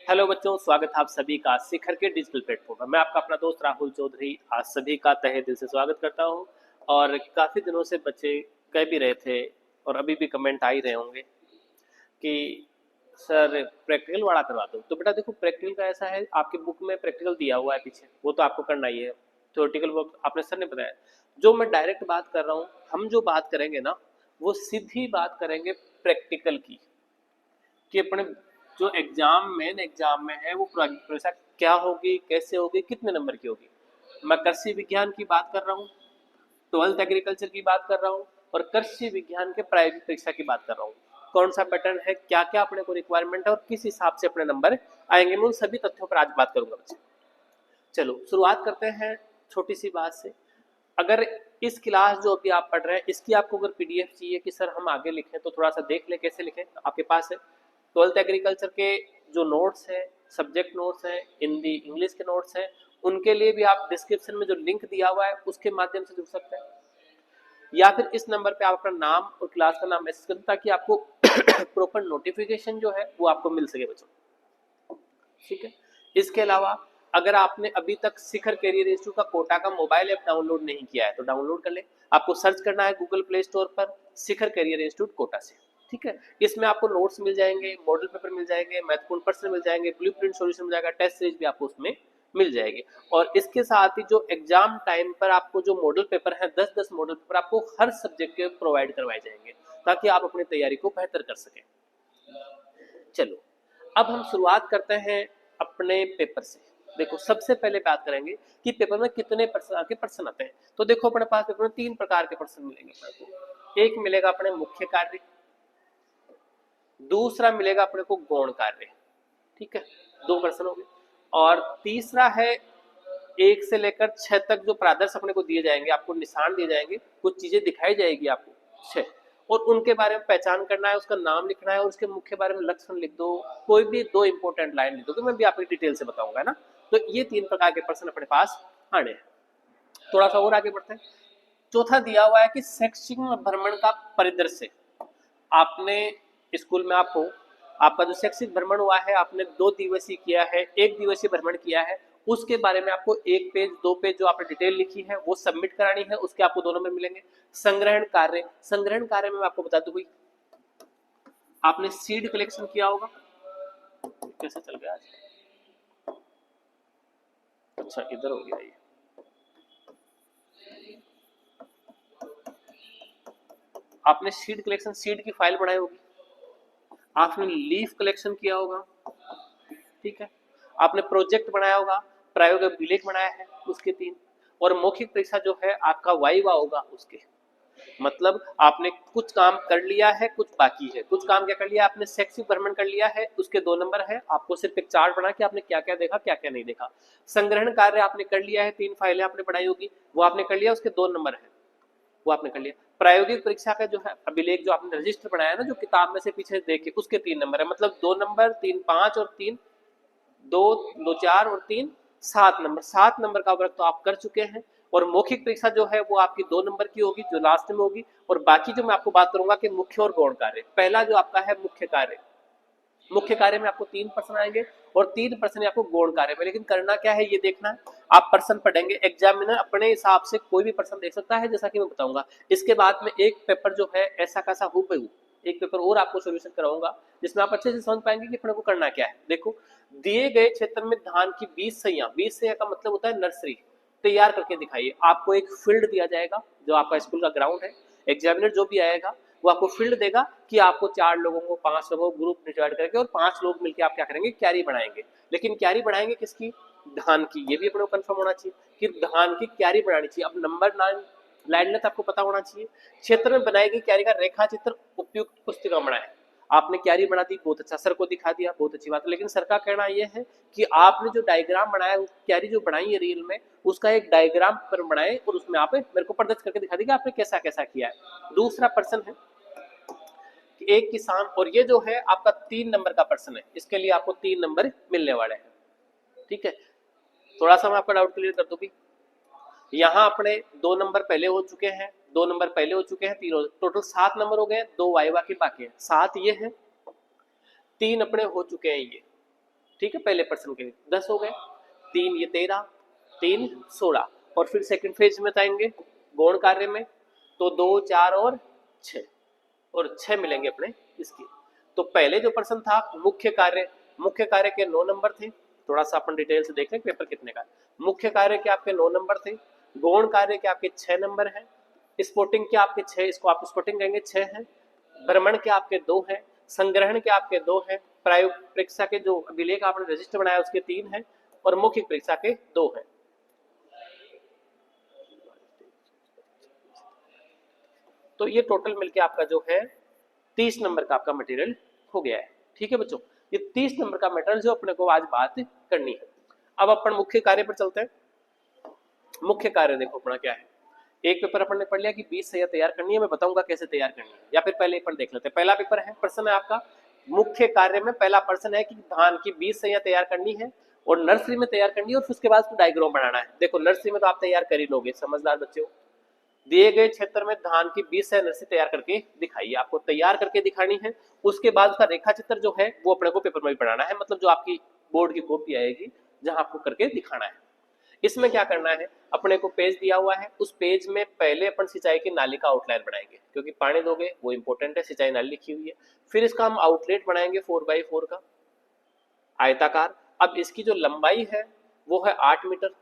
Hello बच्चों, स्वागत है आप सभी का शिखर के डिजिटल प्लेटफॉर्म पर। मैं आपका अपना दोस्त राहुल चौधरी आज सभी का तहे दिल से स्वागत करता हूं। और काफ़ी दिनों से बच्चे कह भी रहे थे और अभी भी कमेंट आ ही रहे होंगे कि सर प्रैक्टिकल वाला करवा दो। तो बेटा देखो, प्रैक्टिकल का ऐसा है, आपकी बुक में प्रैक्टिकल दिया हुआ है पीछे, वो तो आपको करना ही है। थ्योरेटिकल वर्क आपने सर ने बताया। जो मैं डायरेक्ट बात कर रहा हूँ, हम जो बात करेंगे ना, वो सीधी बात करेंगे प्रैक्टिकल की, कि अपने जो मेन एग्जाम में है वो परीक्षा क्या होगी, कैसे होगी, कितने नंबर की होगी। मैं कृषि विज्ञान की बात कर रहा हूँ, 12th एग्रीकल्चर की बात कर रहा हूँ, और कृषि विज्ञान के प्रायोगिक परीक्षा की बात कर रहा हूँ। कौन सा पैटर्न है, क्या क्या अपने को रिक्वायरमेंट है और किस हिसाब से अपने नंबर आएंगे, मैं उन सभी तथ्यों पर आज बात करूंगा बच्चे। चलो शुरुआत करते हैं छोटी सी बात से। अगर इस क्लास जो अभी आप पढ़ रहे हैं इसकी आपको अगर पीडीएफ चाहिए कि सर हम आगे लिखें, तो थोड़ा सा देख ले कैसे लिखें, आपके पास है 12th एग्रीकल्चर के जो नोट्स हैं, सब्जेक्ट नोट्स हैं, हिंदी इंग्लिश के नोट्स हैं, उनके लिए भी आप डिस्क्रिप्शन में जो लिंक दिया हुआ है उसके माध्यम से जुड़ सकते हैं, या फिर इस नंबर पे आप अपना नाम और क्लास का नाम मैसेज करें ताकि आपको प्रॉपर नोटिफिकेशन जो है वो आपको मिल सके बच्चों। ठीक है। इसके अलावा अगर आपने अभी तक शिखर कैरियर इंस्टीट्यूट का कोटा का मोबाइल ऐप डाउनलोड नहीं किया है तो डाउनलोड कर ले। आपको सर्च करना है गूगल प्ले स्टोर पर शिखर कैरियर इंस्टीट्यूट कोटा से। ठीक है। इसमें आपको नोट्स मिल जाएंगे, मॉडल पेपर मिल जाएंगे, महत्वपूर्ण प्रश्न मिल जाएंगे, ब्लूप्रिंट सॉल्यूशन मिल जाएगा, टेस्ट सीरीज भी आपको उसमें मिल जाएगी। और इसके साथ ही जो एग्जाम टाइम पर आपको जो मॉडल पेपर है, 10-10 मॉडल पेपर आपको हर सब्जेक्ट के प्रोवाइड करवाए जाएंगे ताकि आप अपनी तैयारी को बेहतर कर सकें। चलो अब हम शुरुआत करते हैं अपने पेपर से। देखो सबसे पहले बात करेंगे कि पेपर में कितने प्रकार के प्रश्न आते हैं। तो देखो अपने पास पेपर में 3 प्रकार के प्रश्न मिलेंगे अपने को। एक मिलेगा अपने मुख्य कार्य, दूसरा मिलेगा अपने को गौण कार्य, ठीक है, 2 प्रश्न हो गए, और तीसरा है 1 से लेकर 6 तक जो प्रादर्श अपने को दिए जाएंगे, आपको निशान दिए जाएंगे, कुछ चीजें दिखाई जाएगी आपको 6, और उनके बारे में पहचान करना है, उसका नाम लिखना है और उसके मुख्य बारे में लक्षण लिख दो, कोई भी 2 इंपॉर्टेंट लाइन लिख दो, तो मैं भी आपको डिटेल से बताऊंगा ना। तो ये 3 प्रकार के प्रश्न अपने पास आने हैं। थोड़ा सा और आगे बढ़ते हैं। चौथा दिया हुआ है कि शैक्षिक भ्रमण का परिदृश्य। आपने स्कूल में आपका जो शैक्षिक भ्रमण हुआ है, आपने 2 दिवसीय किया है, 1 दिवसीय भ्रमण किया है, उसके बारे में आपको 1 पेज 2 पेज जो आपने डिटेल लिखी है वो सबमिट करानी है, उसके आपको 2 नंबर मिलेंगे। संग्रहण कार्य में मैं आपको बता दूं भाई, आपने सीड कलेक्शन किया होगा, कैसे चल गया आज, अच्छा इधर हो गया ये, आपने सीड कलेक्शन, सीड की फाइल बनाई होगी, आपने लीफ कलेक्शन किया होगा, ठीक है, आपने प्रोजेक्ट बनाया होगा, प्रायोगिक अभिलेख बनाया है उसके 3, और मौखिक परीक्षा जो है आपका वाइवा होगा उसके। मतलब आपने कुछ काम कर लिया है, कुछ बाकी है। कुछ काम क्या कर लिया आपने, शैक्षिक भ्रमण कर लिया है, उसके 2 नंबर है, आपको सिर्फ एक चार्ट बना के आपने क्या क्या देखा क्या क्या नहीं देखा। संग्रहण कार्य आपने कर लिया है, 3 फाइलें आपने बनाई होगी, वो आपने कर लिया, उसके 2 नंबर है, वो आपने कर लिया। प्रायोगिक परीक्षा का जो है अभिलेख, जो आपने रजिस्टर बनाया ना, जो किताब में से पीछे देखे, उसके 3 नंबर है। मतलब 2 नंबर, 3 5 और 3 2 2 4 और 3 7 नंबर, 7 नंबर का वर्क तो आप कर चुके हैं। और मौखिक परीक्षा जो है वो आपकी 2 नंबर की होगी, जो लास्ट में होगी। और बाकी जो मैं आपको बात करूंगा कि मुख्य और गौण कार्य। पहला जो आपका है मुख्य कार्य, मुख्य कार्य में आपको 3 प्रश्न आएंगे और 3 प्रश्न आपको गौण कार्य में। लेकिन करना क्या है ये देखना है, आप प्रश्न पढ़ेंगे, एग्जामिनर अपने हिसाब से कोई भी प्रश्न देख सकता है, जैसा कि मैं बताऊंगा। इसके बाद में एक पेपर जो है ऐसा कैसा हूबहू एक पेपर और आपको सोल्यूशन कराऊंगा, जिसमें आप अच्छे से समझ पाएंगे कि अपने को करना क्या है। देखो, दिए गए क्षेत्र में धान की 20 सैया, 20 सैया का मतलब होता है नर्सरी, तैयार करके दिखाइए। आपको एक फील्ड दिया जाएगा, जो आपका स्कूल का ग्राउंड है, एग्जामिनर जो भी आएगा वो आपको फील्ड देगा कि आपको 4 लोगों को, 5 लोगों को ग्रुप डिवाइड करके और 5 लोग मिलकर आप क्या करेंगे, क्यारी बनाएंगे। लेकिन क्यारी बनाएंगे किसकी, धान की। ये भी अपने को कंफर्म होना चाहिए कि धान की क्यारी बनानी चाहिए। अब नंबर लाइन लेंथ आपको पता होना चाहिए। क्षेत्र में बनाई गई क्यारी का रेखा चित्र उपयुक्त पुस्तिका बनाए। आपने क्यारी बना दी, बहुत अच्छा, सर को दिखा दिया, बहुत अच्छी बात है। लेकिन सर का कहना यह है कि आपने जो डायग्राम बनाया, क्यारी जो बनाई है रील में, उसका एक डायग्राम पर बनाए और उसमें आप मेरे को प्रदर्शित करके दिखा देगा आपने कैसा कैसा किया है। दूसरा प्रश्न है कि एक किसान, और ये जो है आपका 3 नंबर का प्रश्न है, इसके लिए आपको 3 नंबर मिलने वाले हैं। ठीक है, थोड़ा सा मैं आपका डाउट क्लियर कर दूं भी। यहाँ अपने 2 नंबर पहले हो चुके हैं, 2 नंबर पहले हो चुके हैं, 3 टोटल 7 नंबर हो गए, 2 वाइवा के बाकी है, 7 ये है, 3 अपने हो चुके हैं ये। ठीक है, पहले पर्सन के 10 हो गए, 3 ये 13, 3 16, और फिर सेकंड फेज में जाएंगे गौण कार्य में, तो 2 4 और 6, और 6 मिलेंगे अपने इसकी। तो पहले जो पर्सन था मुख्य कार्य के 9 नंबर थे, थोड़ा सा अपन डिटेल से देख लें पेपर कितने का। मुख्य कार्य के आपके 9 नंबर थे, गौण कार्य के आपके 6 नंबर हैं, स्पोर्टिंग के आपके 6, इसको आप स्पोर्टिंग कहेंगे 6 हैं, भ्रमण के आपके 2 हैं, संग्रहण के आपके 2 हैं, प्रायोगिक परीक्षा के जो अभिलेख आपने रजिस्टर बनाया उसके 3 हैं, और मौखिक परीक्षा के 2 हैं। तो ये टोटल मिलके आपका जो है 30 नंबर का आपका मटेरियल हो गया है। ठीक है बच्चों, ये 30 नंबर का मटेरियल जो अपने को आज बात करनी है। अब अपन मुख्य कार्य पर चलते हैं। मुख्य कार्य देखो अपना क्या है, एक पेपर अपन ने पढ़ लिया कि 20 सहिया तैयार करनी है, मैं बताऊंगा कैसे तैयार करनी है, या फिर पहले अपन देख लेते हैं। पहला पेपर है, प्रश्न है आपका मुख्य कार्य में, पहला प्रश्न है कि धान की 20 सहिया तैयार करनी है और नर्सरी में तैयार करनी है, और फिर उसके बाद डायग्राम बनाना है। देखो नर्सरी में तो आप तैयार कर ही लोगे, समझदार बच्चे हो। दिए गए क्षेत्र में धान की 20 सहिया नर्सरी तैयार करके दिखाइए, आपको तैयार करके दिखानी है। उसके बाद उसका रेखा चित्र जो है वो अपने को पेपर में भी बनाना है, मतलब जो आपकी बोर्ड की कॉपी आएगी जहां आपको करके दिखाना है। इसमें क्या करना है, अपने को पेज दिया हुआ है, उस पेज में पहले अपन सिंचाई की नाली का आउटलाइन बनाएंगे, क्योंकि पानी दोगे वो इंपॉर्टेंट है, सिंचाई नाली लिखी हुई है। फिर इसका हम आउटलेट बनाएंगे 4x4 का आयताकार। अब इसकी जो लंबाई है वो है 8 मीटर,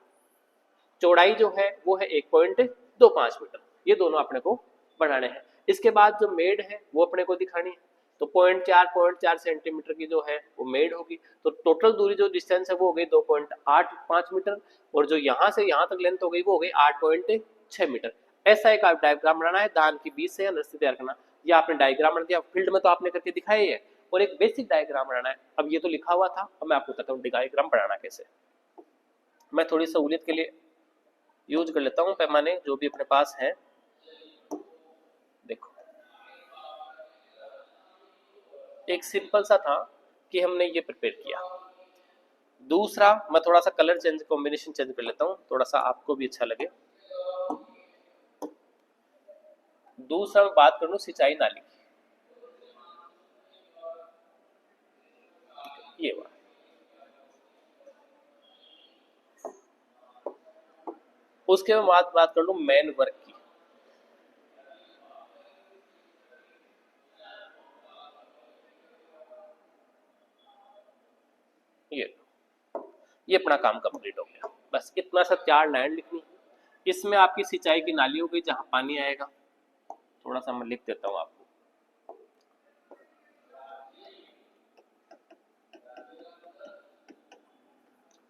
चौड़ाई जो है वो है 1.25 मीटर, ये दोनों अपने को बनाने हैं। इसके बाद जो मेड है वो अपने को दिखानी है, तो 0.4 सेंटीमीटर की जो है वो मेड होगी। तो टोटल दूरी जो डिस्टेंस है वो हो गई 2.85 मीटर, और जो यहाँ से यहाँ तक लेंथ हो गई वो हो गई 8.6 मीटर। ऐसा एक डायग्राम बनाना है, धान की 20 से या नर्सरी तैयार करना। ये आपने डायग्राम बना दिया, फील्ड में तो आपने करके दिखाया ही है, और एक बेसिक डायग्राम बनाना है। अब ये तो लिखा हुआ था, अब मैं आपको बताता हूँ डायग्राम बनाना कैसे। मैं थोड़ी सहूलियत के लिए यूज कर लेता हूँ पैमाने जो भी अपने पास है। देखो एक सिंपल सा था कि हमने ये प्रिपेयर किया। दूसरा मैं थोड़ा सा कलर चेंज, कॉम्बिनेशन चेंज कर लेता हूँ, थोड़ा सा आपको भी अच्छा लगे। दूसरा मैं बात कर लूं सिंचाई नाली की, ये बात। उसके बाद बात कर लूं मेन वर्क की। ये अपना काम कंप्लीट हो गया। बस इतना सा 4 लाइन लिखनी है। इसमें आपकी सिंचाई की नाली हो गई जहां पानी आएगा, थोड़ा सा मैं लिख देता हूं आपको।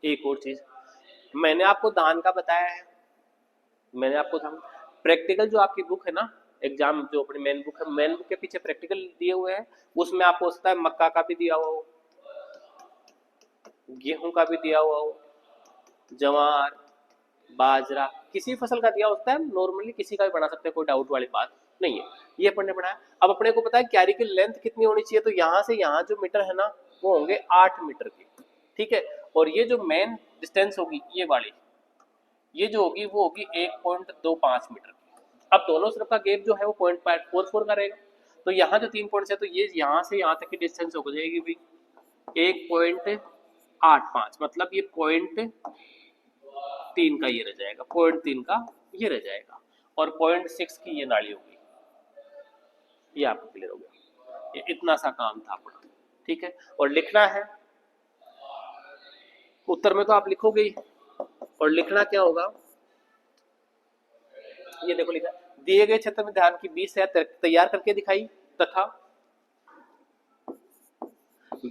एक और चीज मैंने आपको धान का बताया है, मैंने आपको धान प्रैक्टिकल जो आपकी बुक है ना, एग्जाम जो अपनी मेन बुक है, मेन बुक के पीछे प्रैक्टिकल दिए हुए हैं, उसमें आपको हो सकता है मक्का का भी दिया हुआ हो, गेहूं का भी दिया हुआ हो, जवार, बाजरा, किसी फसल का दिया होता है, नॉर्मली किसी का भी बना सकते हैं, कोई डाउट वाली बात नहीं है। ये अपन ने बनाया। अब अपने को पता है क्यारी की लेंथ कितनी होनी चाहिए, तो यहाँ से यहाँ जो मीटर है ना वो होंगे 8 मीटर की, ठीक है। और ये जो मेन डिस्टेंस होगी ये वाली, ये जो होगी वो होगी 1.25 मीटर की। अब दोनों तरफ का गैप जो है वो 0.44 का रहेगा। तो यहाँ जो 3 पॉइंट्स है, तो ये यहाँ से यहाँ तक की डिस्टेंस हो जाएगी भाई 1.85, मतलब ये 0.3 का ये रह जाएगा, 0.3 का ये रह जाएगा, और 0.6 की ये नाली होगी। ये आपको क्लियर हो गया, ये इतना सा काम था अपना, ठीक है। और लिखना है, उत्तर में तो आप लिखोगे ही, और लिखना क्या होगा, ये देखो लिखा, दिए गए क्षेत्र में धान की 20 सैया तैयार करके दिखाई तथा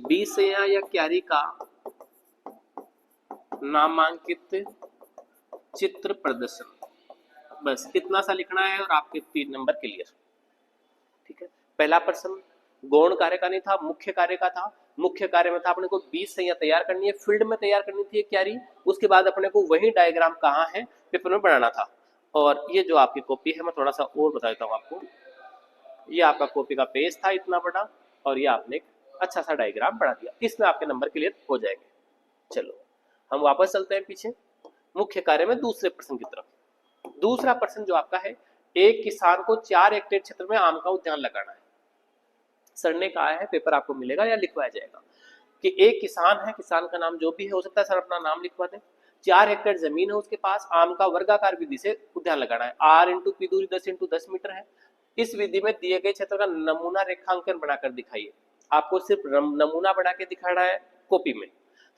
20 सैया या क्यारी का नामांकित चित्र प्रदर्शन। बस इतना सा लिखना है और आपके 3 नंबर क्लियर, ठीक है। पहला प्रश्न गौण कार्य का नहीं था, मुख्य कार्य का था। मुख्य कार्य में था अपने को 20 सैया तैयार करनी है, फील्ड में तैयार करनी थी क्यारी, उसके बाद अपने को वही डायग्राम कहाँ है पेपर में बनाना था। और ये जो आपकी कॉपी है, मैं थोड़ा सा और बता देता हूँ आपको, ये आपका कॉपी का पेज था इतना बड़ा, और ये आपने एक अच्छा सा डायग्राम बना दिया, इसमें आपके नंबर क्लियर हो जाएंगे। चलो हम वापस चलते हैं पीछे, मुख्य कार्य में दूसरे प्रश्न की तरफ। दूसरा प्रश्न जो आपका है, एक किसान को 4 हेक्टेयर क्षेत्र में आम का उद्यान लगाना है। सर ने कहा है, पेपर आपको मिलेगा या लिखवाया जाएगा, कि एक किसान है, किसान का नाम जो भी है, हो सकता है सर अपना नाम लिखवा दें, 4 हेक्टेयर जमीन है उसके पास, आम का वर्गाकार विधि से उद्यान लगाना है, r इंटू पी दूरी 10 इंटू 10 मीटर है। इस विधि में दिए गए क्षेत्र का नमूना रेखांकन बनाकर दिखाइए। आपको सिर्फ नमूना बना के दिखाना है कॉपी में,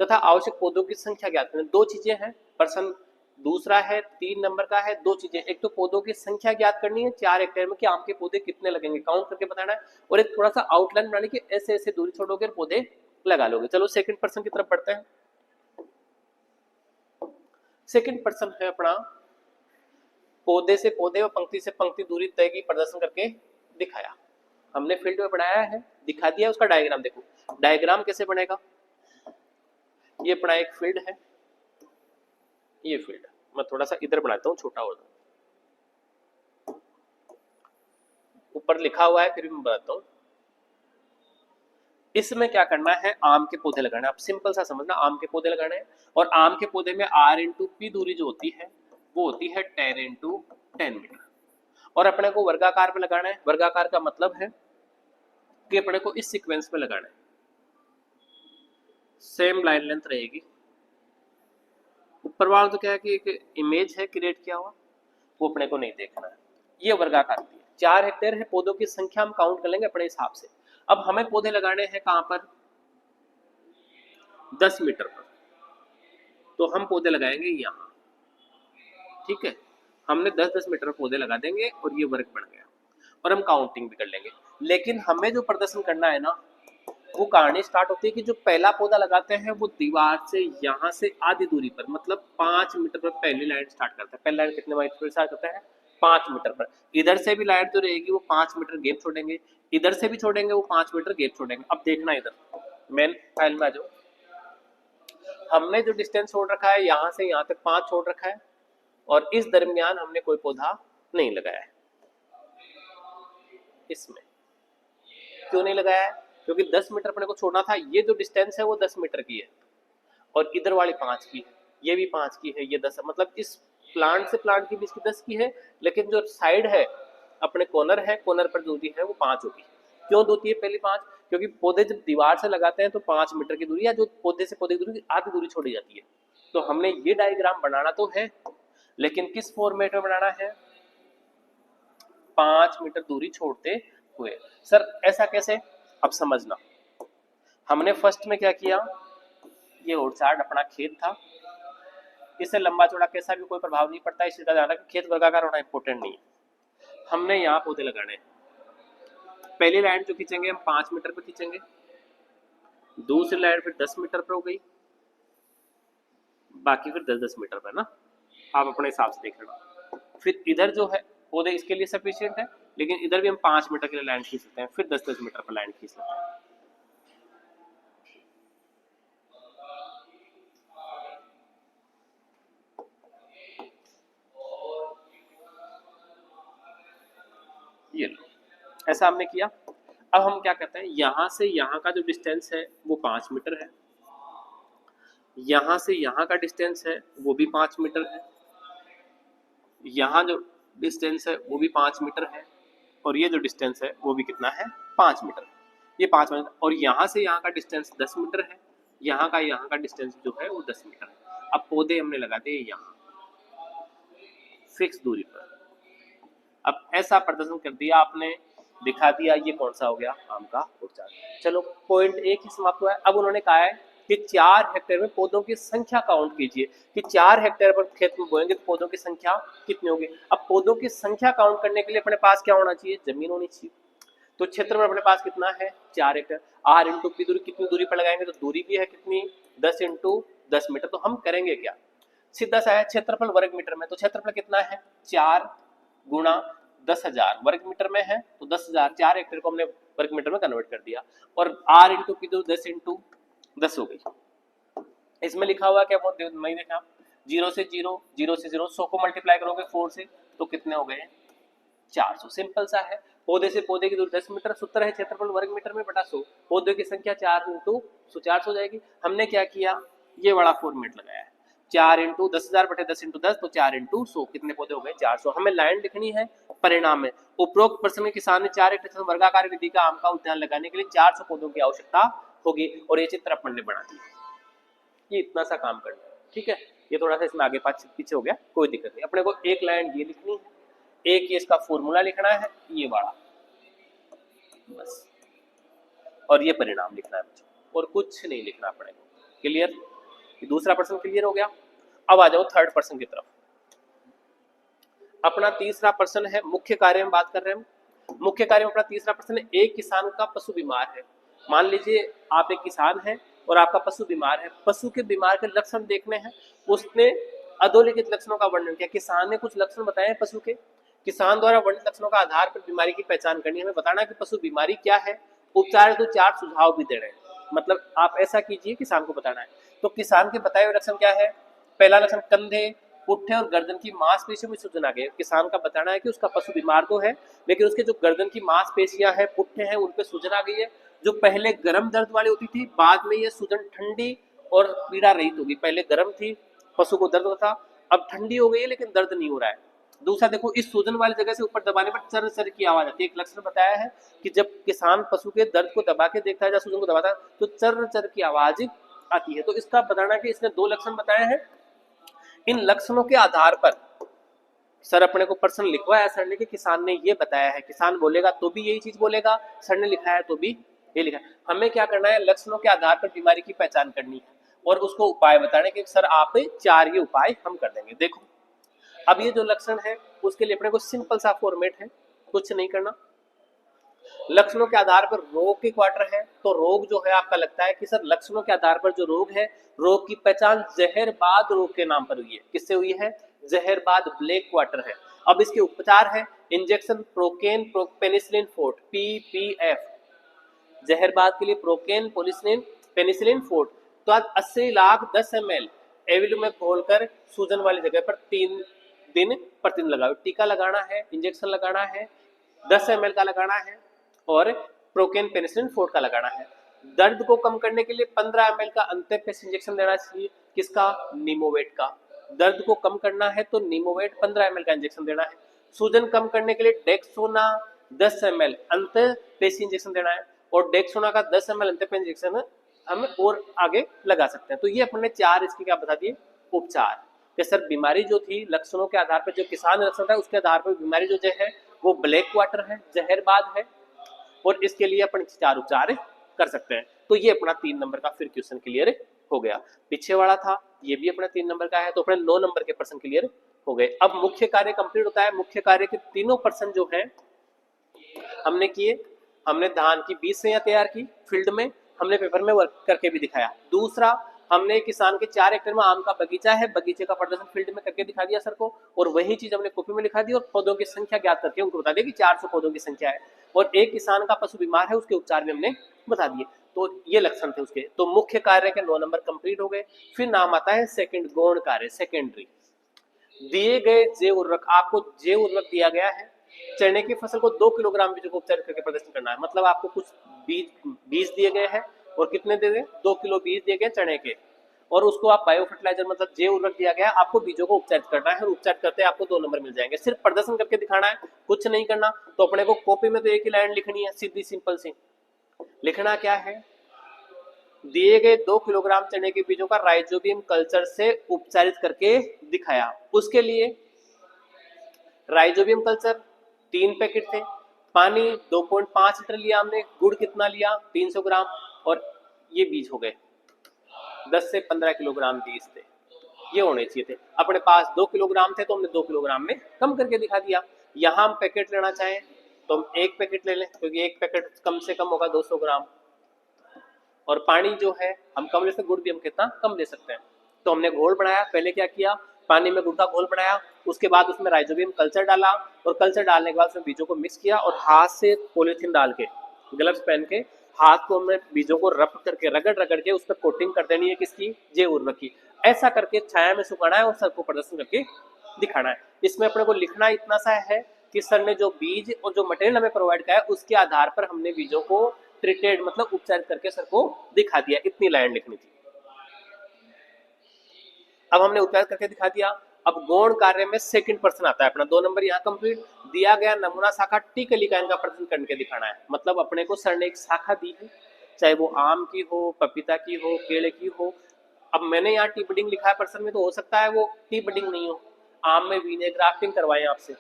तथा आवश्यक पौधों की संख्या ज्ञात करनी। दो चीजें हैं, प्रश्न दूसरा है 3 नंबर का है, दो चीजें, एक तो पौधों की संख्या ज्ञात करनी है 4 हेक्टेयर में कि आम के पौधे कितने लगेंगे, काउंट करके बताना है, और एक थोड़ा सा आउटलाइन बनानी कि ऐसे ऐसे दूरी छोड़ोगे पौधे लगा लोगे। चलो सेकंड पर्सन की तरफ बढ़ते हैं। सेकंड पर्सन है अपना, पौधे से पौधे और पंक्ति से पंक्ति दूरी तय की प्रदर्शन करके दिखाया। हमने फील्ड में बनाया है, दिखा दिया, उसका डायग्राम देखो। डायग्राम कैसे बनेगा, ये अपना एक फील्ड है, ये फील्ड मैं थोड़ा सा इधर बनाता हूँ छोटा हो, ऊपर लिखा हुआ है फिर भी मैं बताता हूँ। इसमें क्या करना है, आम के पौधे लगाने हैं। आप सिंपल सा समझना, आम के पौधे लगाने हैं, और आम के पौधे में r इंटू पी दूरी जो होती है वो होती है 10 इंटू 10 मीटर, और अपने को वर्गाकार में लगाना है। वर्गाकार का मतलब है कि अपने को इस सीक्वेंस में लगाना है, सेम लाइन लेंथ रहेगी। ऊपर वाला तो क्या है कि एक इमेज है क्रिएट किया हुआ, वो अपने को नहीं देखना है। ये वर्गाकार है, 4 हेक्टेयर है, पौधों की संख्या हम काउंट कर लेंगे अपने हिसाब से। अब हमें पौधे लगाने हैं कहां पर, 10 मीटर पर, तो हम पौधे लगाएंगे यहाँ, ठीक है। हमने 10-10 मीटर पौधे लगा देंगे और ये वर्ग बन गया, और हम काउंटिंग भी कर लेंगे। लेकिन हमें जो प्रदर्शन करना है ना, वो कहानी स्टार्ट होती है कि जो पहला पौधा लगाते हैं वो दीवार से यहाँ से आधी दूरी पर, मतलब 5 मीटर पर पहली लाइन स्टार्ट करता है। पहली लाइन कितने मीटर पर स्टार्ट करता है, 5 मीटर पर। इधर से भी लाइन जो रहेगी वो 5 मीटर गैप छोड़ेंगे, इधर से भी छोड़ेंगे वो 5 मीटर गैप छोड़ेंगे। अब देखना इधर मेन फाइल में आ जाओ, हमने जो डिस्टेंस छोड़ रखा है यहाँ से यहाँ तक 5 छोड़ रखा है, और इस दरमियान हमने कोई पौधा नहीं लगाया है। इसमें क्यों नहीं लगाया है, क्योंकि 10 मीटर अपने को छोड़ना था। ये जो डिस्टेंस है वो 10 मीटर की है, और इधर वाली 5 की है, ये भी 5 की है, ये 10, मतलब इस प्लांट से प्लांट के बीच की 10 की है, लेकिन जो साइड है अपने कॉर्नर है, कॉर्नर पर दूरी है वो 5 होगी। क्यों होती है पहली 5, क्योंकि पौधे जब दीवार से लगाते हैं तो 5 मीटर की दूरी, या जो पौधे से पौधे की दूरी आधी दूरी छोड़ी जाती है। तो हमने ये डायग्राम बनाना तो है, लेकिन किस फॉर्मेट में बनाना है, 5 मीटर दूरी छोड़ते हुए। सर ऐसा कैसे, अब समझना। हमने फर्स्ट में क्या किया, ये ओरचार्ड अपना खेत था, इससे लंबा चौड़ा कैसा भी कोई प्रभाव नहीं पड़ता, इससे ध्यान रखना खेत वर्गाकार होना इंपॉर्टेंट नहीं है। हमने यहाँ पौधे लगाने हैं, पहली लाइन जो खींचेंगे हम 5 मीटर पर खींचेंगे, दूसरी लाइन फिर 10 मीटर पर हो गई, बाकी फिर 10-10 मीटर पर ना, आप अपने हिसाब से देख लेना। फिर इधर जो है पौधे इसके लिए सफिशिएंट है, लेकिन इधर भी हम 5 मीटर के लिए लाइन खींच लेते हैं, फिर 10-10 मीटर पर लाइन खींच लेते हैं। ये लो, ऐसा हमने किया। अब हम क्या करते हैं, यहां से यहां का जो डिस्टेंस है वो 5 मीटर है, यहां से यहां का डिस्टेंस है वो भी 5 मीटर है, यहाँ जो डिस्टेंस है वो भी 5 मीटर है, और ये जो डिस्टेंस है वो भी कितना है, 5 मीटर। ये 5 मीटर, और यहाँ से यहाँ का डिस्टेंस 10 मीटर है, यहाँ का डिस्टेंस जो है वो 10 मीटर है। अब पौधे हमने लगा दिए यहाँ फिक्स दूरी पर। अब ऐसा प्रदर्शन कर दिया आपने, दिखा दिया, ये कौन सा हो गया, आम का ओरचार्ड। चलो पॉइंट एक ही समाप्त हुआ है। अब उन्होंने कहा है कि 4 हेक्टेयर में पौधों की संख्या काउंट कीजिए, कि 4 हेक्टेयर पर खेत में बोएंगे तो पौधों की संख्या कितनी होगी। अब पौधों की संख्या काउंट करने के लिए अपने पास क्या होना चाहिए, जमीन होनी चाहिए। तो क्षेत्र में अपने पास कितना है, 4 हेक्टेयर। r इंटू पी दूरी, कितनी दूरी पर लगाएंगे, तो दूरी भी है कितनी, 10 इंटू 10 मीटर। तो हम करेंगे क्या, सीधा सा है, क्षेत्रफल वर्ग मीटर में, तो क्षेत्रफल कितना है, 4 गुणा 10,000 वर्ग मीटर में है, तो 10,000, 4 हेक्टेयर को हमने वर्ग मीटर में कन्वर्ट कर दिया, और r इंटू पी दूरी 10 इंटू 10 हो गई। इसमें लिखा हुआ क्या, वो नहीं देखा, 0 से 0, 0 से 0, 100 को मल्टीप्लाई करोगे 4 से तो कितने हो गए, 400। सिंपल सा है, पौधे से पौधे की दूरी 10 मीटर, सूत्र है क्षेत्रफल वर्ग मीटर में बटा 100, पौधे की संख्या 4 इंटू 400 हो जाएगी। हमने क्या किया, ये बड़ा फॉर्मेट लगाया है, 4 इंटू 10,000 बटे 10 इंटू 10, तो 4 इंटू 100, कितने पौधे हो गए, 400। हमें लाइन लिखनी है परिणाम में, उपरोक्त प्रश्न में किसान ने 4 हेक्टेयर वर्गाकार विधि का आम का उद्यान लगाने के लिए 400 पौधों की आवश्यकता होगी और ये चित्र अपन ने बना दिया। ये इतना सा काम करना है, ठीक है। ये थोड़ा सा इसमें आगे पीछे हो गया, कोई दिक्कत नहीं। अपने को एक लाइन ये लिखनी है, एक ये इसका फॉर्मूला लिखना है, ये वाला बस, और ये परिणाम लिखना है मुझे, और कुछ नहीं लिखना अपने को। क्लियर? दूसरा प्रश्न क्लियर हो गया। अब आ जाओ थर्ड प्रश्न की तरफ। अपना तीसरा प्रश्न है, मुख्य कार्य में बात कर रहे हैं। मुख्य कार्य में अपना तीसरा प्रश्न है, एक किसान का पशु बीमार है। मान लीजिए आप एक किसान हैं और आपका पशु बीमार है। पशु के बीमार के लक्षण देखने हैं। उसने अधोलिखित लक्षणों का वर्णन किया। किसान ने कुछ लक्षण बताए हैं पशु के। किसान द्वारा वर्णित लक्षणों का आधार पर बीमारी की पहचान करनी है। हमें बताना है कि पशु बीमारी क्या है, उपचार तो 4 सुझाव भी दे रहे हैं। मतलब आप ऐसा कीजिए, किसान को बताना है। तो किसान के बताए हुए लक्षण क्या है? पहला लक्षण, कंधे, पुट्ठे और गर्दन की मांसपेशियों में सूजन आ गई। किसान का बताना है कि उसका पशु बीमार तो है, लेकिन उसके जो गर्दन की मांसपेशियां हैं, पुट्ठे हैं, उन पे सूजन आ गई है। जो पहले गर्म दर्द वाली होती थी, बाद में ये सूजन ठंडी और पीड़ा रहित होगी। पहले गर्म थी, पशु को दर्द होता, अब ठंडी हो गई है लेकिन दर्द नहीं हो रहा है। दूसरा देखो, इस सूजन वाली जगह से ऊपर दबाने पर चर चर की आवाज आती है। एक लक्षण बताया है कि जब किसान पशु के दर्द को दबा के देखता है या सूजन को दबाता है तो चर चर की आवाज आती है। तो इसका बताना है कि इसने 2 लक्षण बताए हैं। इन लक्षणों के आधार पर सर अपने को प्रश्न लिखवाया सर ने कि किसान ने ये बताया है। किसान बोलेगा तो भी यही चीज बोलेगा, सर ने लिखा है तो भी ये लिखा है। हमें क्या करना है, लक्षणों के आधार पर बीमारी की पहचान करनी है और उसको उपाय बताने के। सर आप 4 ये उपाय हम कर देंगे। देखो अब ये जो लक्षण है उसके लिए अपने को सिंपल सा फॉर्मेट है, कुछ नहीं करना। लक्षणों के आधार पर रोग की क्वार्टर है, तो रोग जो है आपका लगता है कि सर लक्षणों के आधार पर जो रोग है, रोग की पहचान जहरबाद रोग के नाम पर हुई है। किससे हुई है? जहरबाद ब्लैक क्वार्टर है। अब इसके उपचार है injection procaine penicillin fort, PPF। जहरबाद के लिए प्रोकेन पेनिसिलिन फोर्ट। तो आज 80 लाख 10 ml एविल में घोलकर सूजन वाली जगह पर 3 दिन प्रतिदिन लगाओ। टीका लगाना है, इंजेक्शन लगाना है, 10 ml का लगाना है और प्रोकेन पेनिसिलिन फोर्ट का लगाना है। दर्द को कम करने के लिए 15 ml का अंत्यपेश इंजेक्शन देना चाहिए। किसका? निमोवेट का। दर्द को कम करना है तो निमोवेट 15 ml का इंजेक्शन देना है। सूजन कम करने के लिए डेक्सोना 10 ml अंत्यपेशी इंजेक्शन देना है और डेक्सोना का 10 ml अंत्यपेशी इंजेक्शन हम और आगे लगा सकते हैं। तो ये अपने 4 इसके क्या बता दिए? उपचार। कि सर बीमारी जो थी लक्षणों के आधार पर, जो किसान लक्षण था उसके आधार पर बीमारी जो है वो ब्लैक क्वार्टर है, जहरबाद है, और इसके लिए अपन 4 उपचार कर सकते हैं। तो ये अपना 3 नंबर का फिर क्वेश्चन क्लियर हो गया। पीछे वाला था ये भी अपना 3 नंबर का है, तो अपने 9 नंबर के प्रश्न क्लियर हो गए। अब मुख्य कार्य कंप्लीट होता है। मुख्य कार्य के तीनों प्रश्न जो है हमने किए। हमने धान की बीज से तैयार की, फील्ड में हमने पेपर में वर्क करके भी दिखाया। दूसरा, हमने किसान के 4 एकड़ में आम का बगीचा है, बगीचे का प्रदर्शन फील्ड में करके दिखा दिया सर को, और वही चीज हमने कॉपी में लिखा दी और पौधों की संख्या ज्ञात करके उनको बता दिया कि 400 पौधों की संख्या है। और एक किसान का पशु बीमार है, उसके उपचार भी हमने बता दिए। तो ये लक्षण थे उसके। तो मुख्य कार्य के 9 नंबर कंप्लीट हो गए। फिर नाम आता है सेकंड, गौण कार्य, सेकेंडरी। दिए गए जैव उर्वरक, आपको जैव उर्वरक दिया गया है। चने की फसल को 2 किलोग्राम बीजों को उपचारित करके प्रदर्शन करना है। मतलब आपको कुछ बीज दिए गए हैं और कितने दे गए? 2 किलो बीज दिए गए चने के, और उसको आप बायो फर्टिलाइजर मतलब जैव उर्वरक दिया गया, आपको बीजों को उपचारित करना है और उपचारित करते आपको 2 नंबर मिल जाएंगे। सिर्फ प्रदर्शन करके दिखाना है, कुछ नहीं करना। तो अपने को कॉपी में तो एक ही लाइन लिखनी है, सीधी सिंपल सी। लिखना क्या है? दिए गए 2 किलोग्राम चने के बीजों का राइजोबियम कल्चर से उपचारित करके दिखाया। उसके लिए राइजोबियम कल्चर 3 पैकेट थे, पानी 2.5 लीटर लिया हमने, गुड़ कितना लिया? 300 ग्राम, और ये बीज हो गए 10 से 15 किलोग्राम बीज थे। ये होने चाहिए थे। अपने पास 2 किलोग्राम थे तो हमने 2 किलोग्राम में कम करके दिखा दिया। यहाँ हम पैकेट लेना चाहें तो हम 1 पैकेट ले लें, क्योंकि 1 पैकेट कम से कम होगा 200 ग्राम। और पानी जो है हम कम ले सकते, गुड़ भी हम कितना कम ले सकते हैं। तो हमने घोल बनाया। पहले क्या किया? पानी में गुड़ का घोल बनाया, उसके बाद उसमें राइजोबियम कल्चर डाला, और कल्चर डालने के बाद उसमें बीजों को मिक्स किया, और हाथ से पॉलीथीन डाल के, ग्लव्स पहन के हाथ को हमने बीजों को रब करके रगड़ के उस पर कोटिंग कर देनी है। किसकी? जैव उर्वरक की। ऐसा करके छाया में सुखाना है और सर को प्रदर्शन करके दिखाना है। इसमें अपने को लिखना इतना सा है कि सर ने जो बीज और जो मटेरियल हमें प्रोवाइड किया है उसके आधार पर हमने बीजों को ट्रीटेड मतलब उपचारित करके सर को दिखा दिया। इतनी लाइन लिखनी थी। अब हमने उपचारित करके दिखा दिया। अब गौण कार्य में सेकंड प्रश्न आता है अपना, 2 नंबर यहाँ कंप्लीट। दिया गया नमूना शाखा टी कलिकायन का प्रदर्शन करके दिखाना है। मतलब अपने को सर ने एक शाखा दी है, चाहे वो आम की हो, पपीता की हो, केले की हो। अब मैंने यहाँ टी बडिंग लिखा है पर्सन में, तो हो सकता है वो टी बडिंग नहीं हो, आम में वीने ग्राफ्टिंग करवाएं आपसे,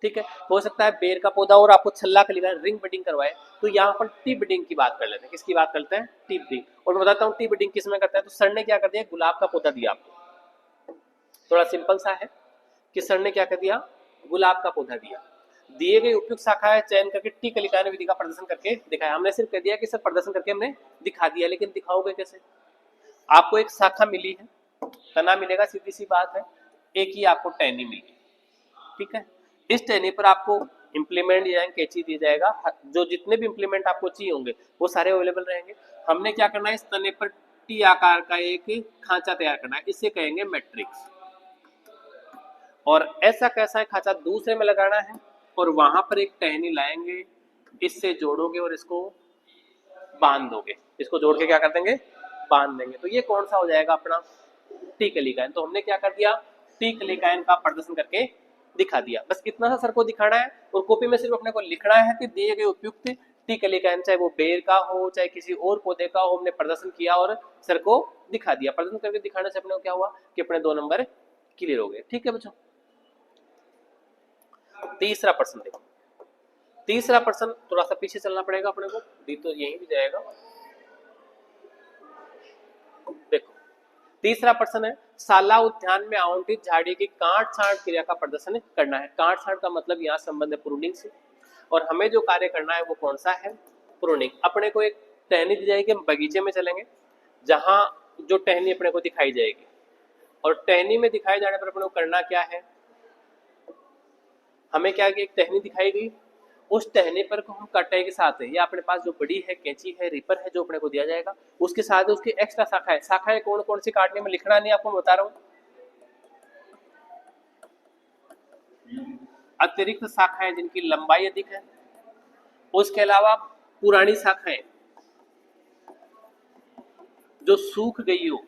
ठीक है। हो सकता है बेर का पौधा और आपको छल्ला का लिखा है रिंग बडिंग करवाए, तो यहाँ पर टी बडिंग की बात कर लेते हैं। किसकी बात करते हैं? T budding. और मैं बताता हूँ टी बडिंग किस में करते हैं। तो सर ने क्या कर दिया, गुलाब का पौधा दिया आपको, थोड़ा सिंपल सा है कि सर ने क्या कर दिया, गुलाब का पौधा दिया, दिए गए उपयुक्त शाखा है चयन करके टी कलिकायन विधि का प्रदर्शन करके दिखाया। हमने सिर्फ कह दिया कि सर प्रदर्शन करके हमने दिखा दिया, लेकिन दिखाओगे कैसे? आपको एक शाखा मिली है, तना मिलेगा, सीधी सी बात है, एक ही आपको टहनी मिली, ठीक है। इस टहनी पर आपको इम्प्लीमेंट या कैंची दिया जाएगा, जो जितने भी इम्प्लीमेंट आपको चाहिए होंगे वो सारे अवेलेबल रहेंगे। हमने क्या करना है, इस तने पर टी आकार का एक खांचा तैयार करना है, इसे कहेंगे मैट्रिक्स। और ऐसा कैसा है खांचा दूसरे में लगाना है, और वहां पर एक टहनी लाएंगे, इससे जोड़ोगे और इसको बांध दोगे। इसको जोड़ के क्या कर देंगे, बांध देंगे। तो ये कौन सा हो जाएगा अपना, टी कलिकायन। तो हमने क्या कर दिया, टी कलिकायन का प्रदर्शन करके दिखा दिया। बस इतना सा सर को दिखाना है, और कॉपी में सिर्फ अपने को लिखना है कि दिए गए उपयुक्त टी कलिकायन, चाहे वो बेर का हो चाहे किसी और पौधे का हो, हमने प्रदर्शन किया और सर को दिखा दिया। प्रदर्शन करके दिखाने से अपने को क्या हुआ कि अपने 2 नंबर क्लियर हो गए, ठीक है बच्चों। तीसरा प्रश्न देखो, तीसरा प्रश्न थोड़ा सा पीछे चलना पड़ेगा अपने को, दी तो यहीं भी जाएगा। देखो तीसरा प्रश्न है, शाला उद्यान में आवंटित झाड़ी की काट छांट क्रिया का प्रदर्शन करना है। काट छांट का मतलब यहाँ संबंध है प्रूनिंग से, और हमें जो कार्य करना है वो कौन सा है, प्रूनिंग। अपने को एक टहनी दी जाएगी, हम बगीचे में चलेंगे जहां जो टहनी अपने को दिखाई जाएगी, और टहनी में दिखाए जाने पर अपने को करना क्या है, हमें क्या एक टहनी दिखाई गई, उस टहनी पर को हम कटाई के साथ है, या अपने पास जो बड़ी है कैंची है, रिपर है, जो अपने को दिया जाएगा, उसके साथ उसकी एक्स्ट्रा शाखा है। शाखा है कौन कौन सी काटने में लिखना नहीं, आपको बता रहा हूँ। अतिरिक्त शाखाएं जिनकी लंबाई अधिक है, उसके अलावा पुरानी शाखाएं जो सूख गई हो,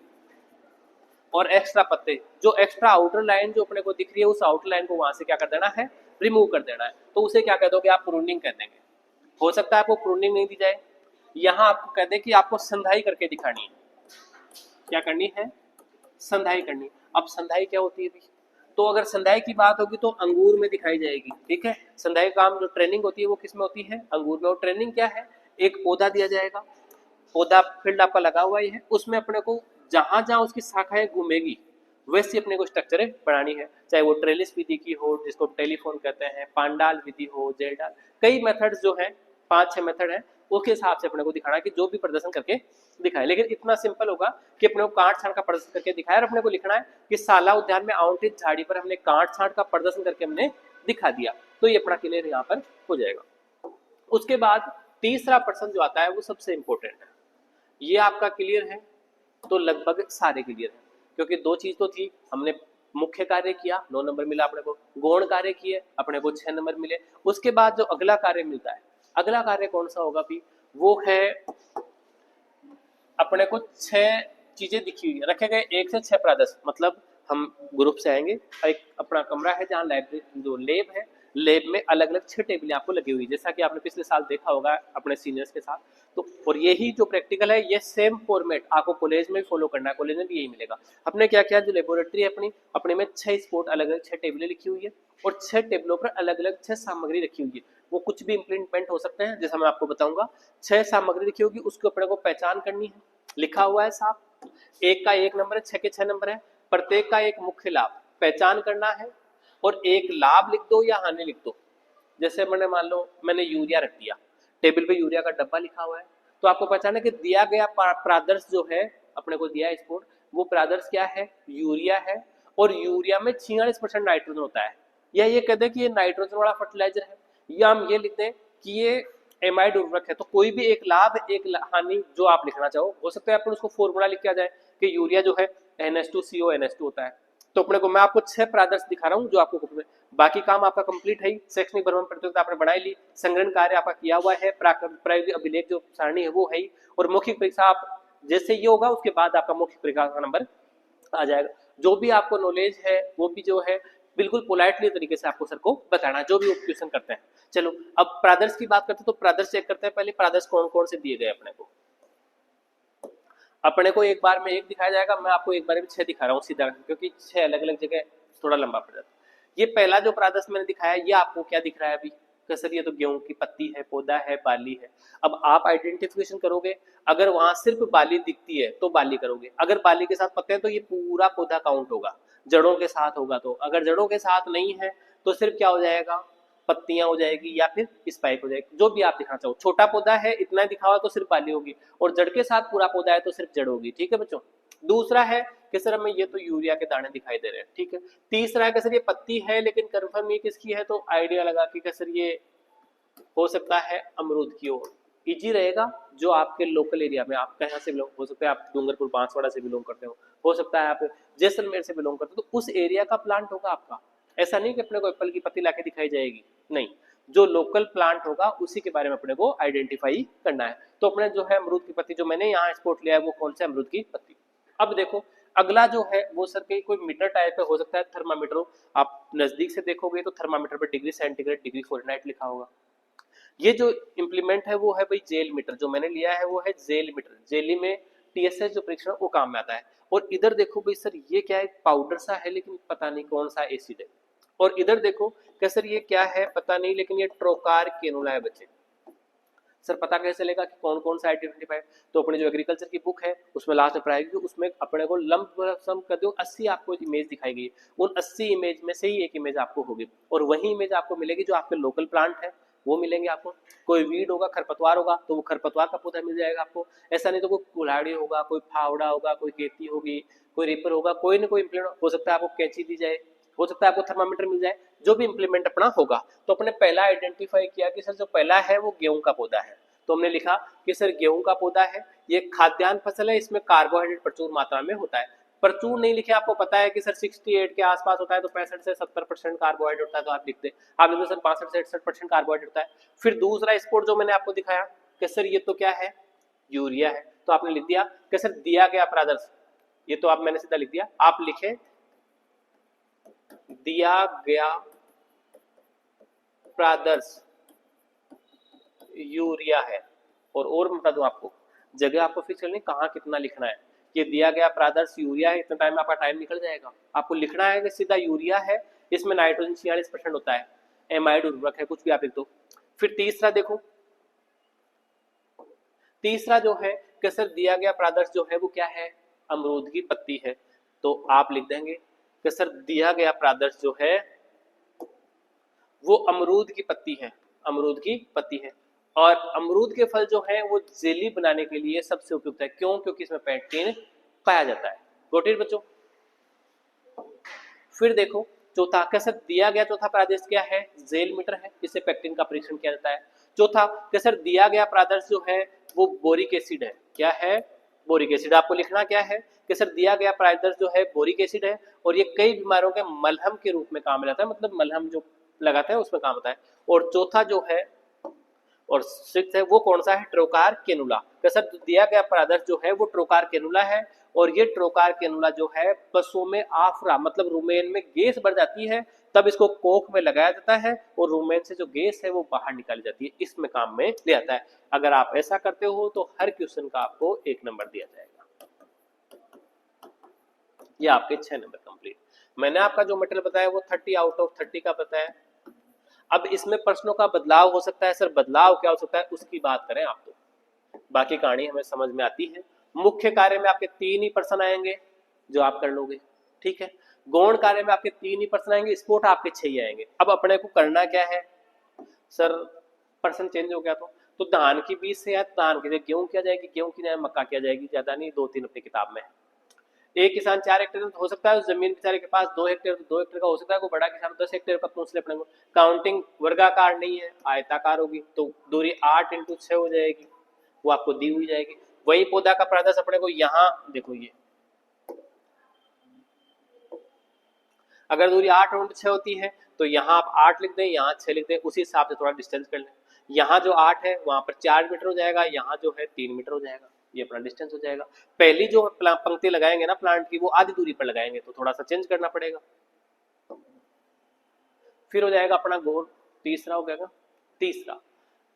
और एक्स्ट्रा पत्ते, जो एक्स्ट्रा आउटर लाइन जो अपने को दिख रही है, उस आउटर लाइन को वहां से क्या कर देना है, रिमूव कर देना है। तो उसे क्या कह दोगे आप, प्रूनिंग कह देंगे। हो सकता है आपको प्रूनिंग नहीं दी जाए, यहाँ आपको कह दे कि आपको संधाई करके दिखानी है। क्या करनी है, संधाई करनी। अब संधाई क्या होती है भी, तो अगर संधाई की बात होगी तो अंगूर में दिखाई जाएगी, ठीक है। संधाई का काम जो ट्रेनिंग होती है वो किस में होती है, अंगूर में। और ट्रेनिंग क्या है, एक पौधा दिया जाएगा, पौधा फील्ड आपका लगा हुआ ही है, उसमें अपने को जहां जहां उसकी शाखाएं घूमेगी वैसे अपने को स्ट्रक्चर बनानी है, चाहे वो ट्रेलिस विधि की हो जिसको टेलीफोन कहते हैं, पांडाल विधि हो, जेलडाल, कई मेथड्स जो है 5-6 मेथड है, उसके हिसाब से अपने को दिखाना है कि जो भी प्रदर्शन करके दिखाए। लेकिन इतना सिंपल होगा कि अपने को काट छांट का प्रदर्शन करके दिखाया, और अपने को लिखना है कि शाला उद्यान में आवंटित झाड़ी पर हमने काट छांट का प्रदर्शन करके हमने दिखा दिया। तो ये अपना क्लियर यहाँ पर हो जाएगा। उसके बाद तीसरा प्रश्न जो आता है वो सबसे इंपॉर्टेंट है। ये आपका क्लियर है तो लगभग सारे क्लियर है, क्योंकि 2 चीज तो थी, हमने मुख्य कार्य किया 9 नंबर मिला अपने को, गौण कार्य किए अपने को 6 नंबर मिले। उसके बाद जो अगला कार्य मिलता है, अगला कार्य कौन सा होगा भी, वो है अपने को 6 चीजें दिखी हुई है, रखे गए 1 से 6 प्रादर्श। मतलब हम ग्रुप से आएंगे, एक अपना कमरा है जहाँ लाइब्रेरी जो लैब है, लैब में अलग अलग 6 टेबलें आपको लगी हुई, जैसा कि आपने पिछले साल देखा होगा अपने सीनियर्स के साथ। तो और यही जो प्रैक्टिकल है ये सेम फॉर्मेट आपको कॉलेज में फॉलो करना है, कॉलेज में भी यही मिलेगा। अपने क्या किया, जो लेबोरेटरी है अपने में 6 स्पॉट अलग अलग 6 टेबलें लिखी हुई है, और 6 टेबलों पर अलग अलग 6 सामग्री रखी हुई है। वो कुछ भी इम्प्लीमेंट हो सकते हैं, जैसा मैं आपको बताऊंगा। 6 सामग्री लिखी होगी, उसको अपने को पहचान करनी है, लिखा हुआ है साफ, 1 का 1 नंबर है, 6 के 6 नंबर है, प्रत्येक का एक मुख्य लाभ पहचान करना है, और एक लाभ लिख दो या हानि लिख दो। जैसे मैंने मान लो मैंने यूरिया रख दिया, टेबल पे यूरिया का डब्बा लिखा हुआ है, तो आपको पहचाना कि दिया गया प्रादर्श जो है अपने को दिया है स्पोर्ट, वो प्रादर्श क्या है, यूरिया है, और यूरिया में 46% नाइट्रोजन होता है, या ये कहते हैं कि ये नाइट्रोजन वाला फर्टिलाइजर है, या हम ये लिखते हैं कि ये एमाइड उर्वरक है। तो कोई भी एक लाभ एक हानि जो आप लिखना चाहो, हो सकता है अपन उसको फॉर्मूला लिख के आ जाए कि यूरिया जो है NH2CO NH2 होता है। तो अपने को मैं आपको 6 प्रादर्श दिखा रहा हूँ जो आपको, बाकी काम आपका कंप्लीट है। शैक्षणिक भ्रमण प्रतियोगिता आपने बनाई ली, संग्रहण कार्य आपका किया हुआ है, प्रायोगिक अभिलेख जो सारणी है वो है ही, और मौखिक परीक्षा आप जैसे ये होगा उसके बाद आपका मौखिक परीक्षा का नंबर आ जाएगा। जो भी आपको नॉलेज है वो भी जो है बिल्कुल पोलाइटली तरीके से आपको सर को बताना, जो भी आप क्वेश्चन करते हैं। चलो अब प्रादर्श की बात करते हैं, तो प्रादर्श चेक करते हैं पहले, प्रादर्श कौन कौन से दिए गए अपने को। अपने को एक बार में एक दिखाया जाएगा, मैं आपको एक बार में 6 दिखा रहा हूँ सीधा, क्योंकि 6 अलग अलग जगह थोड़ा लंबा पड़ जाता है। ये पहला जो प्रादर्श मैंने दिखाया, ये आपको क्या दिख रहा है अभी? सर ये तो गेहूं की पत्ती है, पौधा है, बाली है। अब आप आइडेंटिफिकेशन करोगे, अगर वहां सिर्फ बाली दिखती है तो बाली करोगे, अगर बाली के साथ पत्ते हैं तो ये पूरा पौधा काउंट होगा, जड़ों के साथ होगा तो, अगर जड़ों के साथ नहीं है तो सिर्फ क्या हो जाएगा, पत्तियां हो जाएगी या फिर स्पाइक हो जाएगी, जो भी आप दिखाना चाहो। छोटा पौधा है इतना दिखा हुआ तो सिर्फ बाली होगी, और जड़ के साथ पूरा पौधा है तो सिर्फ जड़ होगी। ठीक है बच्चों। दूसरा है कि सर हमें ये तो यूरिया के दाने दिखाई दे रहे हैं, ठीक है। तीसरा है कि सर ये पत्ती है लेकिन कंफर्म ये किसकी है, तो आइडिया लगा कि सर ये हो सकता है अमरूद की ओर। इजी रहेगा, जो आपके लोकल एरिया में, आप कहाँ से बिलोंग, हो सकता है आप डूंगरपुर बांसवाड़ा से बिलोंग करते हो सकता है आप जैसलमेर से बिलोंग करते हो, तो उस एरिया का प्लांट होगा आपका। ऐसा नहीं कि अपने को एप्पल की पत्ती लाके दिखाई जाएगी, नहीं, जो लोकल प्लांट होगा उसी के बारे में अपने को आइडेंटिफाई करना है। तो अपने जो है अमरूद की पत्ती जो मैंने यहाँ स्पॉट लिया है वो कौन सा अमरूद की पत्ती। अब देखो अगला जो है वो सर के कोई मीटर टाइप है, हो सकता है थर्मामीटर हो, आप नजदीक से देखोगे तो थर्मामीटर पर डिग्री सेंटीग्रेड डिग्री फ़ारेनहाइट लिखा होगा। ये जो इम्प्लीमेंट है वो है भाई जेल मीटर, जो मैंने लिया है वो है जेल मीटर। जेली में टीएसएच जो परीक्षण वो काम में आता है। और इधर देखो भाई सर ये क्या है, पाउडर सा है लेकिन पता नहीं कौन सा एसिड है। और इधर देखो क्या सर ये क्या है पता नहीं, लेकिन ये ट्रोकार केनुला है बच्चे। सर पता कैसे चलेगा कि कौन कौन सा आइडेंटिफाई, तो अपने जो एग्रीकल्चर की बुक है उसमें लास्ट में पढ़ाएगी, उसमें अपने को लंप सम कर दो 80 आपको इमेज दिखाई गई, उन 80 इमेज में से ही एक इमेज आपको होगी, और वही इमेज आपको मिलेगी जो आपके लोकल प्लांट है वो मिलेंगे आपको। कोई वीड होगा, खरपतवार होगा तो वो खरपतवार का पौधा मिल जाएगा आपको। ऐसा नहीं तो कोई कुल्हाड़ी होगा, कोई फावड़ा होगा, कोई खेती होगी, कोई रिपर होगा, कोई ना कोई इम्प्लीमेंट हो सकता है, आपको कैंची दी जाए, हो सकता है आपको थर्मामीटर मिल जाए, जो भी इम्प्लीमेंट अपना होगा। तो अपने पहला आइडेंटिफाई किया कि सर जो पहला है वो गेहूं का पौधा है, तो हमने लिखा कि सर गेहूं का पौधा है, ये खाद्यान्न फसल है, इसमें कार्बोहाइड्रेट प्रचुर मात्रा में होता है। प्रचुर नहीं लिखे, आपको पता है कि सर 68 के आसपास होता है, तो 65 से 70% कार्बोहाइड्रेट होता है, तो आप लिखते आपने तो सर 65 से 68% कार्बोहाइड्रेट होता है। फिर दूसरा स्पोर्ट जो मैंने आपको दिखाया कि सर ये तो क्या है, यूरिया है, तो आपने लिख दिया कि सर दिया गया प्रादर्श, ये तो आप मैंने सीधा लिख दिया, आप लिखे दिया गया प्रादर्श यूरिया है। और बता दूं आपको, जगह आपको फिक्स करनी कहाँ कितना लिखना है, ये दिया गया प्रादर्श यूरिया है, इतना टाइम आपका टाइम निकल जाएगा। आपको लिखना है कि सीधा यूरिया है, इसमें नाइट्रोजन 46% होता है, एमाइड उर्वरक है, कुछ भी आप लिख दो। फिर तीसरा देखो, तीसरा जो है कि सर दिया गया प्रादर्श जो है वो क्या है, अमरूद की पत्ती है, तो आप लिख देंगे कि सर दिया गया प्रादर्श जो है वो अमरूद की पत्ती है, अमरूद की पत्ती है। और अमरूद के फल जो है वो जेली बनाने के लिए सबसे उपयुक्त है, क्यों, क्योंकि इसमें पेक्टिन पाया जाता है। गॉट इट बच्चों। फिर देखो चौथा, कैसे दिया गया चौथा प्रादेश क्या है, जेल मीटर है, इससे पेक्टिन का परीक्षण किया जाता है। चौथा कैसे दिया गया प्रादर्श जो है वो बोरिक एसिड है, क्या है, बोरिक एसिड। आपको लिखना क्या है कि सर दिया गया प्रादर्श जो है बोरिक एसिड है, और ये कई बीमारियों के मलहम के रूप में काम में आता है, मतलब मलहम जो लगाते हैं उसमें काम आता है। और चौथा जो है और सिक्स है वो कौन सा है, ट्रोकार केनुला। कैसा दिया गया प्रादर्श जो है वो ट्रोकार केनुला है, और ये ट्रोकार केनुला जो है पशुओं में आफरा मतलब रुमेन में गैस बढ़ जाती है, तब इसको कोख में लगाया जाता है और रुमेन से जो गैस है वो बाहर निकाली जाती है, इसमें काम में ले आता है। अगर आप ऐसा करते हो तो हर क्वेश्चन का आपको 1 नंबर दिया जाएगा। ये आपके 6 नंबर कंप्लीट। मैंने आपका जो मटेरियल बताया वो 30 आउट ऑफ 30 का बताया। अब इसमें प्रश्नों का बदलाव हो सकता है, सर बदलाव क्या हो सकता है उसकी बात करें आप, तो बाकी कहानी हमें समझ में आती है। मुख्य कार्य में आपके 3 ही पर्सन आएंगे जो आप कर लोगे, ठीक है। गौण कार्य में आपके 3 ही पर्सन आएंगे, स्पोर्ट आपके 6 ही आएंगे। अब अपने को करना क्या है, सर पर्सन चेंज हो गया तो धान की बीज से या धान की गेहूं किया जाएगी, गेहूं की जगह मक्का किया जाएगी, ज्यादा नहीं, 2-3 अपनी किताब में। एक किसान 4 हेक्टेयर हो सकता है, उस जमीन बेचारे के पास 2 हेक्टेयर तो 2 हेक्टेयर का हो सकता है, कोई बड़ा किसान 10 हेक्टेयर का पूछ ले अपने को। काउंटिंग वर्गाकार नहीं है, आयताकार होगी, तो दूरी 8x6 हो जाएगी, वो आपको दी हुई जाएगी। वही पौधा का प्रादर्श अपने को यहाँ देखो, ये अगर दूरी 8x6 होती है तो यहाँ आप 8 लिख दें, यहाँ 6 लिख दें, उसी हिसाब से थोड़ा डिस्टेंस कर लें। यहाँ जो 8 है वहां पर 4 मीटर हो जाएगा, यहाँ जो है 3 मीटर हो जाएगा, ये अपना डिस्टेंस हो जाएगा। पहली जो पंक्ति लगाएंगे ना प्लांट की वो आधी दूरी पर लगाएंगे, तो थोड़ा सा चेंज करना पड़ेगा। फिर हो जाएगा अपना गोल, तीसरा हो गया। तीसरा,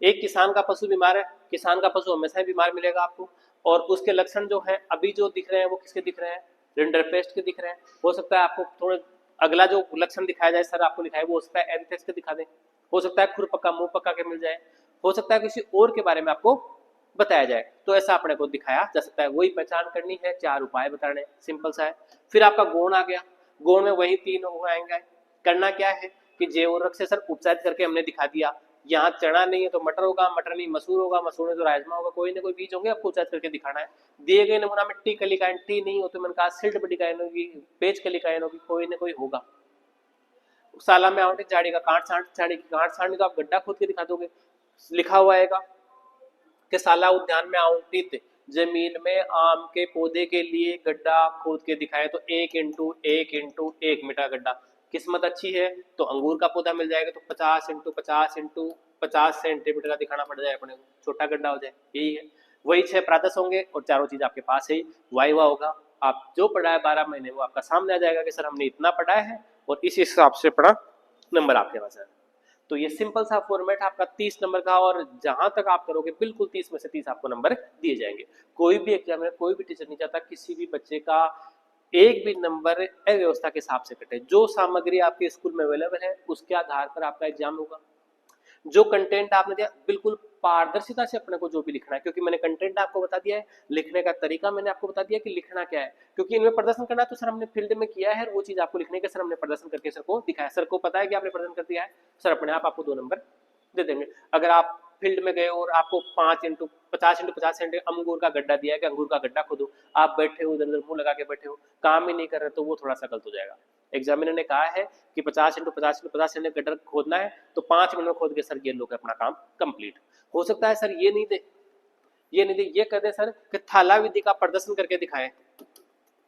एक किसान का पशु बीमार है, किसान का पशु हमेशा ही बीमार मिलेगा आपको, और उसके लक्षण जो है अभी जो दिख रहे हैं वो किसके दिख रहे हैं, रिंडरपेस्ट के दिख रहे हैं। हो सकता है आपको थोड़े अगला जो लक्षण दिखाया जाए सर आपको दिखाए वो हो सकता है एंथ्रेक्स के दिखा दें, हो सकता है खुरपक्का मुंह पक्का के मिल जाए, हो सकता है किसी और के बारे में आपको बताया जाए, तो ऐसा अपने को दिखाया जा सकता है। वही पहचान करनी है, 4 उपाय बताने, सिंपल सा है। फिर आपका गुण आ गया, गुण में वही 3 आएंगे। करना क्या है कि जैव उर्वरक से सर उपचारित करके हमने दिखा दिया, यहाँ चना नहीं है तो मटर होगा, मटर नहीं मसूर होगा, मसूर नहीं तो राजमा होगा, कोई ना कोई बीज होंगे, आपको उपचारित करके दिखाना है। दिए गए नमूना में टी कलिकाएं, टी नहीं हो तो मैंने कहा सिल्ट बटिकाएं होगी, पेज कलिकाएं होगी, कोई ना कोई होगा। साला में आवंटित झाड़ी का काट छांट, झाड़ी की काट छांट तो आप गड्ढा खोद के दिखा दोगे, लिखा हुआ आएगा कि साला उद्यान में आवंटित जमीन में आम के पौधे के लिए गड्ढा खोद के दिखाए, तो 1 इंटू 1 इंटू 1 मीटर गड्ढा। किस्मत अच्छी है तो अंगूर का पौधा मिल जाएगा, तो 50 इंटू 50 इंटू 50 सेंटीमीटर का दिखाना पड़ जाए अपने को, छोटा गड्ढा हो जाए। यही है, वही 6 प्रादस होंगे और चारों चीज आपके पास है। वाइवा होगा, आप जो पढ़ा है 12 महीने वो आपका सामने आ जाएगा कि सर हमने इतना पढ़ा है और इस हिसाब से पढ़ा, नंबर आपके पास है। तो ये सिंपल सा फॉर्मेट आपका 30 नंबर का, और जहां तक आप करोगे बिल्कुल 30 में से 30 आपको नंबर दिए जाएंगे। कोई भी एग्जामिनर, कोई भी टीचर नहीं चाहता किसी भी बच्चे का एक भी नंबर अव्यवस्था के हिसाब से कटे। जो सामग्री आपके स्कूल में अवेलेबल है उसके आधार पर आपका एग्जाम होगा। जो कंटेंट आपने दिया बिल्कुल पारदर्शिता से अपने को जो भी लिखना है, क्योंकि मैंने कंटेंट आपको बता दिया है, लिखने का तरीका मैंने आपको बता दिया कि लिखना क्या है, क्योंकि इनमें प्रदर्शन करना तो सर हमने फील्ड में किया है, वो चीज आपको लिखने के सर हमने प्रदर्शन करके सर को दिखाया। सर को पता है कि आपने प्रदर्शन कर दिया है, सर अपने आप आपको 2 नंबर दे देंगे। अगर आप फील्ड में गए और आपको 5 इंटू 50 इंटू 50 सेंटीमीटर अंगूर का गड्ढा दिया है कि अंगूर का गड्ढा खोदो, आप बैठे हो इधर उधर मुंह लगा के बैठे हो, काम ही नहीं कर रहे, तो वो थोड़ा सा गलत हो जाएगा। एग्जामिनर ने कहा है कि 50 इंटू 50 इंटू 50 सेंटीमीटर गड्ढा खोदना है, तो 5 मिनट में खोद के सर ये लोग अपना काम कंप्लीट। हो सकता है सर ये नहीं दे, ये नहीं दे, ये कह दे सर कि थाला विधि का प्रदर्शन करके दिखाएं।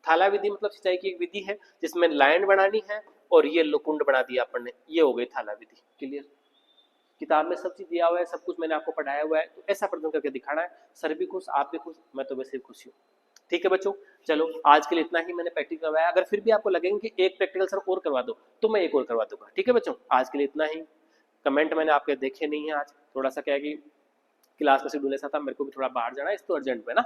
थाला विधि मतलब सिंचाई की एक विधि है जिसमें लाइन बनानी है और ये लो कुंड बना दिया अपन ने, ये हो गई थाला विधि। क्लियर, किताब में सब चीज दिया हुआ है, सब कुछ मैंने आपको पढ़ाया हुआ है, तो ऐसा प्रदर्शन करके दिखाना है। सर भी खुश, आप भी खुश, मैं तो वैसे भी खुश हूँ। ठीक है बच्चों, चलो आज के लिए इतना ही मैंने प्रैक्टिकल करवाया। अगर फिर भी आपको लगेगा कि एक प्रैक्टिकल सर और करवा दो तो मैं एक और करवा दूंगा। ठीक है बच्चों, आज के लिए इतना ही। कमेंट मैंने आपके देखे नहीं है आज, थोड़ा सा क्या है कि क्लास में शेड्यूल ऐसा था, मेरे को भी थोड़ा बाहर जाना है, इस तो अर्जेंट में ना,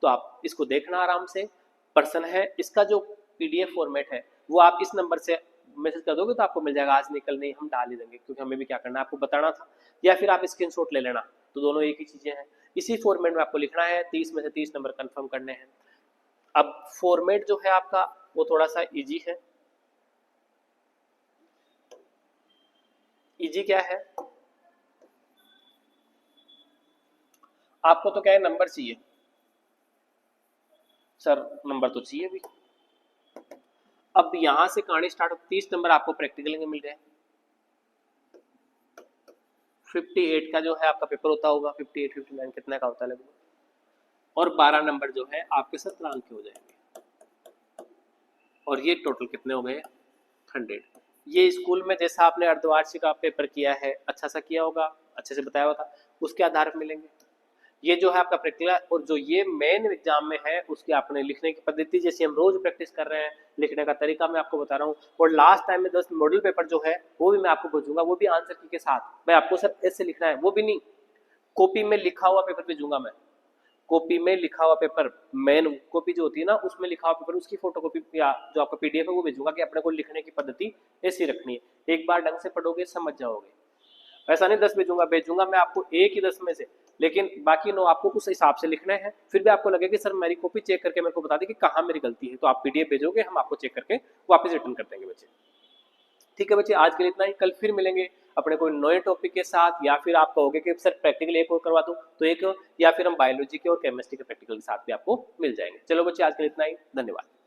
तो आप इसको देखना आराम से। पर्सन है, इसका जो पीडीएफ फॉर्मेट है वो आप इस नंबर से मैसेज कर दोगे तो आपको मिल जाएगा। आज निकल नहीं, हम डाल ही देंगे क्योंकि हमें भी क्या करना है आपको बताना था, या फिर आप स्क्रीनशॉट ले लेना, तो दोनों एक ही चीजें हैं। इसी फॉर्मेट में आपको लिखना है, 30 में से 30 नंबर कंफर्म करने हैं। अब फॉर्मेट जो है आपका वो थोड़ा सा इजी है। इजी क्या है, आपको तो क्या है नंबर चाहिए सर, नंबर तो चाहिए भी। अब यहां से कहानी स्टार्ट हो, 30 नंबर आपको प्रैक्टिकल में मिल गए। 58 का जो है आपका पेपर होता होगा, 58 59 कितना का होता है लगभग, और 12 नंबर जो है आपके 17 अंक के हो जाएंगे, और ये टोटल कितने हो गए 100। ये स्कूल में जैसा आपने अर्धवार्षिक का पेपर किया है, अच्छा सा किया होगा, अच्छे से बताया होगा, उसके आधार पर मिलेंगे। ये जो है आपका प्रैक्टिकल, और जो ये मेन एग्जाम में है उसकी आपने लिखने की पद्धति जैसे हम रोज प्रैक्टिस कर रहे हैं, लिखने का तरीका मैं आपको बता रहा हूँ। और लास्ट टाइम में 10 मॉडल पेपर जो है वो भी मैं आपको भेजूंगा, वो भी आंसर की के साथ। मैं आपको सर ऐसे लिखना है वो भी नहीं, कॉपी में लिखा हुआ पेपर भेजूंगा मैं। कॉपी में लिखा हुआ पेपर, मेन कॉपी जो होती है ना उसमें लिखा हुआ पेपर, उसकी फोटोकॉपी या जो आपका पीडीएफ है वो भेजूंगा कि अपने को लिखने की पद्धति ऐसी रखनी है। एक बार ढंग से पढ़ोगे समझ जाओगे। ऐसा नहीं 10 भेजूंगा मैं आपको एक ही 10 में से, लेकिन बाकी 9 आपको उस हिसाब से लिखने हैं। फिर भी आपको लगे कि सर मेरी कॉपी चेक करके मेरे को बता दी कि कहाँ मेरी गलती है, तो आप पीडीएफ भेजोगे, हम आपको चेक करके वापस रिटर्न कर देंगे बच्चे। ठीक है बच्चे, आज के लिए इतना ही। कल फिर मिलेंगे अपने कोई नए टॉपिक के साथ, या फिर आप कहोगे कि सर प्रैक्टिकल एक और करवा दूं तो एक, या फिर हम बायोलॉजी के और केमिस्ट्री के प्रैक्टिकल के साथ भी आपको मिल जाएंगे। चलो बच्चे, आज के लिए इतना ही, धन्यवाद।